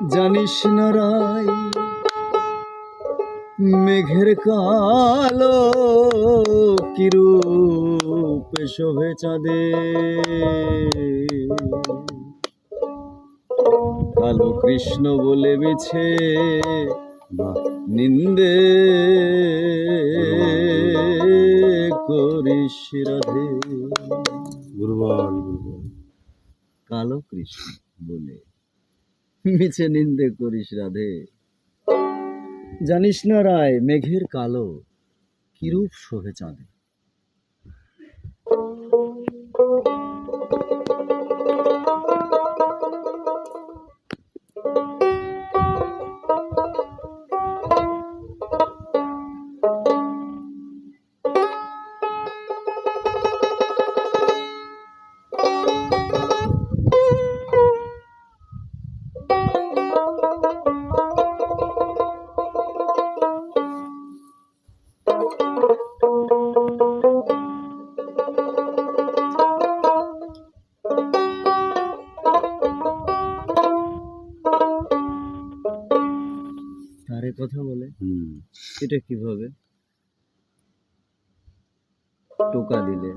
জানিস না রাই মেঘের কালো কিরূপ শোভে চাঁদে, কালো কৃষ্ণ বলে মিছে নিন্দে করিস রাধে। গুরুবল কালো কৃষ্ণ বলে মিছে নিন্দে করিস রাধে। জানিস না রায় মেঘের কালো কিরূপ শোভে চাঁদে। তারে কথা বলে এটা কিভাবে? টোকা দিলে